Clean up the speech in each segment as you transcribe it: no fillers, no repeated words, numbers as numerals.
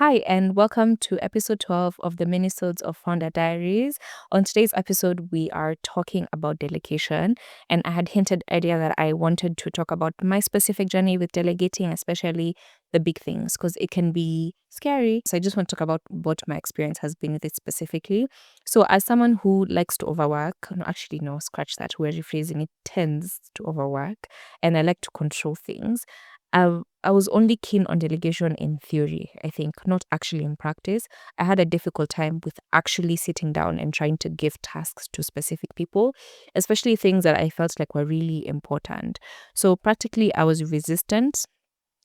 Hi, and welcome to episode 12 of the Minisodes of Founder Diaries. On today's episode, we are talking about delegation. And I had hinted earlier that I wanted to talk about my specific journey with delegating, especially the big things, because it can be scary. So I just want to talk about what my experience has been with it specifically. So, as someone who likes to overwork, no, scratch that, we're rephrasing it, tends to overwork, and I like to control things. I was only keen on delegation in theory, I think, not actually in practice. I had a difficult time with actually sitting down and trying to give tasks to specific people, especially things that I felt like were really important. So practically, I was resistant.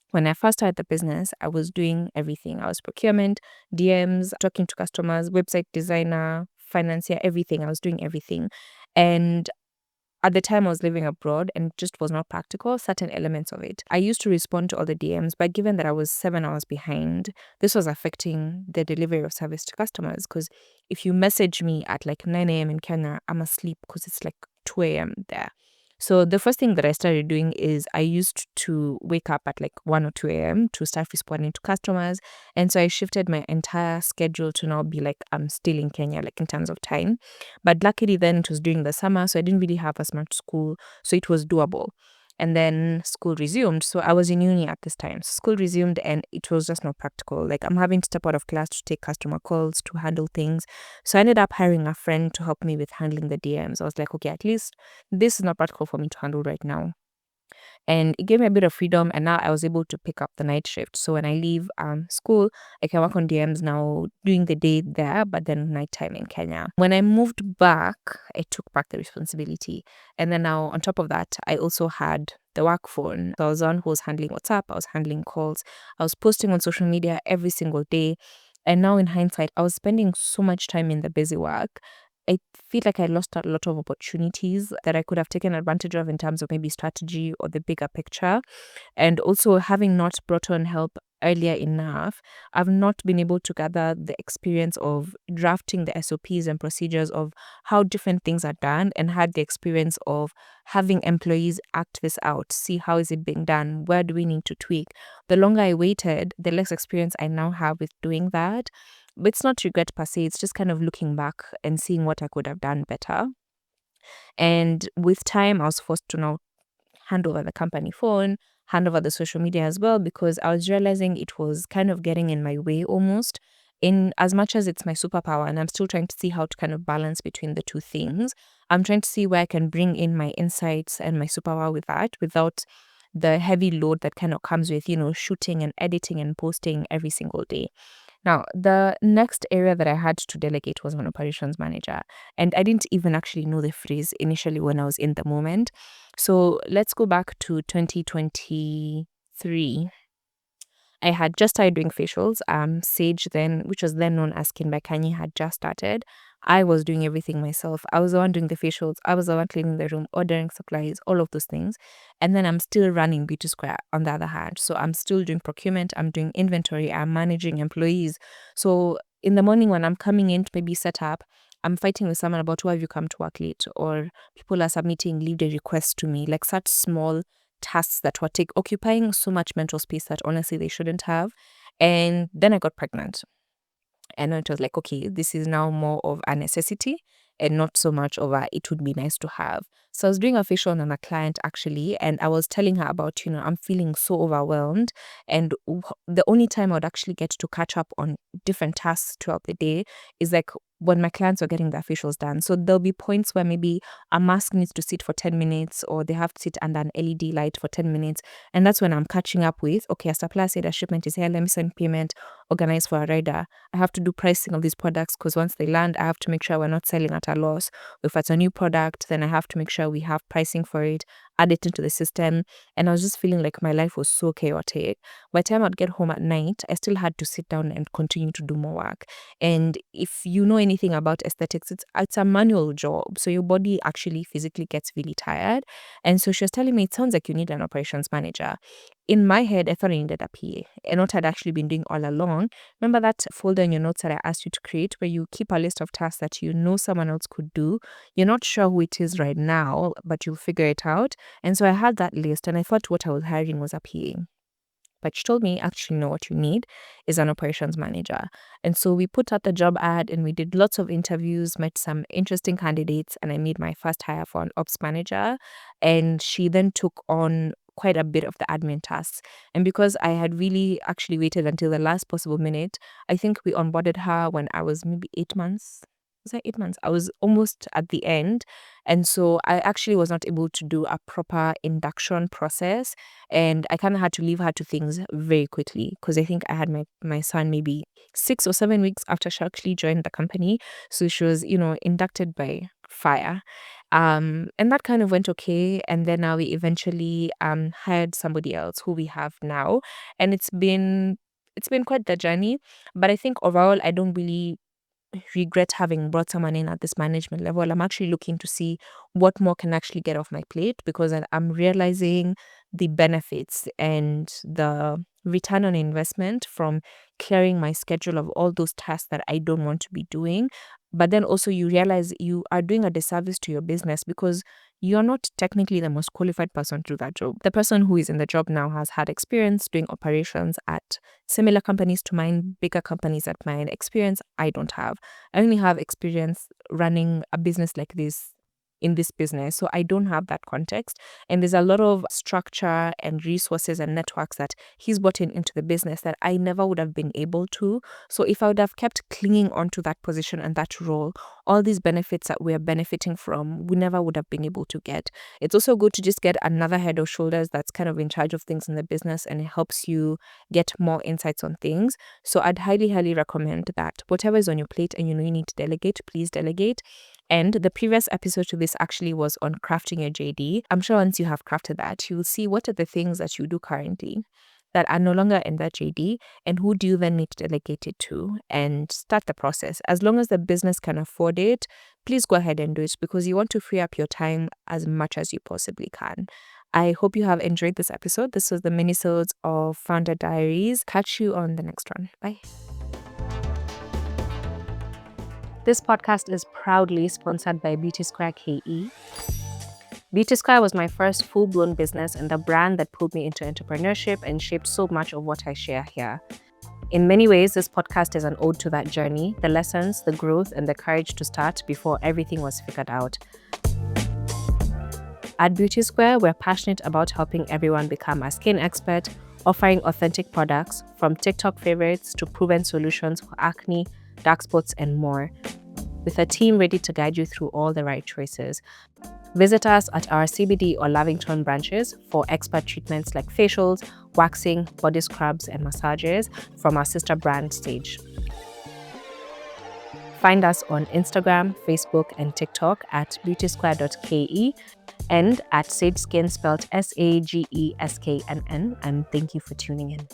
When I first started the business, I was doing everything. I was procurement, DMs, talking to customers, website designer, financier, everything. I was doing everything. And at the time I was living abroad and it just was not practical, certain elements of it. I used to respond to all the DMs, but given that I was 7 hours behind, this was affecting the delivery of service to customers. Because if you message me at like 9 a.m. in Kenya, I'm asleep because it's like 2 a.m. there. So the first thing that I started doing is I used to wake up at like 1 or 2 a.m. to start responding to customers. And so I shifted my entire schedule to now be like I'm still in Kenya, like in terms of time. But luckily then it was during the summer, so I didn't really have as much school, so it was doable. And then school resumed. So I was in uni at this time. So school resumed and it was just not practical. Like I'm having to step out of class to take customer calls, to handle things. So I ended up hiring a friend to help me with handling the DMs. I was like, okay, at least this is not practical for me to handle right now. And it gave me a bit of freedom, and now I was able to pick up the night shift. So when I leave school, I can work on DMs now during the day there, but then nighttime in Kenya. When I moved back, I took back the responsibility. And then now on top of that, I also had the work phone. So I was the one who was handling WhatsApp, I was handling calls, I was posting on social media every single day. And now in hindsight, I was spending so much time in the busy work. I feel like I lost a lot of opportunities that I could have taken advantage of in terms of maybe strategy or the bigger picture. And also, having not brought on help earlier enough, I've not been able to gather the experience of drafting the SOPs and procedures of how different things are done, and had the experience of having employees act this out, see how is it being done, where do we need to tweak. The longer I waited, the less experience I now have with doing that. But it's not regret per se, it's just kind of looking back and seeing what I could have done better. And with time, I was forced to now hand over the company phone, hand over the social media as well, because I was realizing it was kind of getting in my way almost. In as much as it's my superpower, and I'm still trying to see how to kind of balance between the two things, I'm trying to see where I can bring in my insights and my superpower with that without the heavy load that kind of comes with, shooting and editing and posting every single day. Now, the next area that I had to delegate was an operations manager. And I didn't even actually know the phrase initially when I was in the moment. So let's go back to 2023. I had just started doing facials. Sage then, which was then known as Skin by Kanye, had just started. I was doing everything myself. I was the one doing the facials. I was the one cleaning the room, ordering supplies, all of those things. And then I'm still running Beauty Square on the other hand. So I'm still doing procurement. I'm doing inventory. I'm managing employees. So in the morning when I'm coming in to maybe set up, I'm fighting with someone about why have you come to work late, or people are submitting leave day requests to me, like such small tasks that were occupying so much mental space that honestly they shouldn't have. And then I got pregnant. And it was like, okay, this is now more of a necessity and not so much of a it would be nice to have. So I was doing a facial on a client actually, and I was telling her about, I'm feeling so overwhelmed. And the only time I would actually get to catch up on different tasks throughout the day is like when my clients are getting their facials done. So there'll be points where maybe a mask needs to sit for 10 minutes, or they have to sit under an LED light for 10 minutes. And that's when I'm catching up with, okay, a supplier said a shipment is here, let me send payment, organize for a rider. I have to do pricing of these products because once they land, I have to make sure we're not selling at a loss. If it's a new product, then I have to make sure we have pricing for it, add it into the system. And I was just feeling like my life was so chaotic. By the time I'd get home at night, I still had to sit down and continue to do more work. And if you know anything about aesthetics, it's a manual job. So your body actually physically gets really tired. And so she was telling me, it sounds like you need an operations manager. In my head, I thought I needed a PA, and what I'd actually been doing all along. Remember that folder in your notes that I asked you to create where you keep a list of tasks that you know someone else could do? You're not sure who it is right now, but you'll figure it out. And so I had that list, and I thought what I was hiring was a PA. But she told me, actually, no, what you need is an operations manager. And so we put out the job ad and we did lots of interviews, met some interesting candidates, and I made my first hire for an ops manager. And she then took on quite a bit of the admin tasks. And because I had really actually waited until the last possible minute, I think we onboarded her when I was maybe 8 months. Was I 8 months? I was almost at the end. And so I actually was not able to do a proper induction process. And I kind of had to leave her to things very quickly because I think I had my son maybe 6 or 7 weeks after she actually joined the company. So she was, inducted by fire. And that kind of went okay. And then now we eventually hired somebody else who we have now. And it's been quite the journey. But I think overall I don't really regret having brought someone in at this management level. I'm actually looking to see what more can actually get off my plate because I'm realizing the benefits and the return on investment from clearing my schedule of all those tasks that I don't want to be doing. But then also you realize you are doing a disservice to your business because you're not technically the most qualified person to do that job. The person who is in the job now has had experience doing operations at similar companies to mine, bigger companies at mine. Experience I don't have. I only have experience running a business like this in this business. So I don't have that context. And there's a lot of structure and resources and networks that he's brought into the business that I never would have been able to. So if I would have kept clinging onto that position and that role, all these benefits that we're benefiting from, we never would have been able to get. It's also good to just get another head of shoulders that's kind of in charge of things in the business, and it helps you get more insights on things. So I'd highly, highly recommend that whatever is on your plate and you know you need to delegate, please delegate. And the previous episode to this actually was on crafting your JD. I'm sure once you have crafted that, you'll see what are the things that you do currently that are no longer in that JD and who do you then need to delegate it to and start the process. As long as the business can afford it, please go ahead and do it because you want to free up your time as much as you possibly can. I hope you have enjoyed this episode. This was the Minisodes of Founder Diaries. Catch you on the next one. Bye. This podcast is proudly sponsored by Beauty Square KE. Beauty Square was my first full-blown business and the brand that pulled me into entrepreneurship and shaped so much of what I share here. In many ways, this podcast is an ode to that journey, the lessons, the growth, and the courage to start before everything was figured out. At Beauty Square, we're passionate about helping everyone become a skin expert, offering authentic products from TikTok favorites to proven solutions for acne, dark spots, and more, with a team ready to guide you through all the right choices. Visit us at our CBD or Lavington branches for expert treatments like facials, waxing, body scrubs, and massages from our sister brand Sage. Find us on Instagram, Facebook, and TikTok at beautysquare.ke and at Sage Skin spelled SAGESKNN. And thank you for tuning in.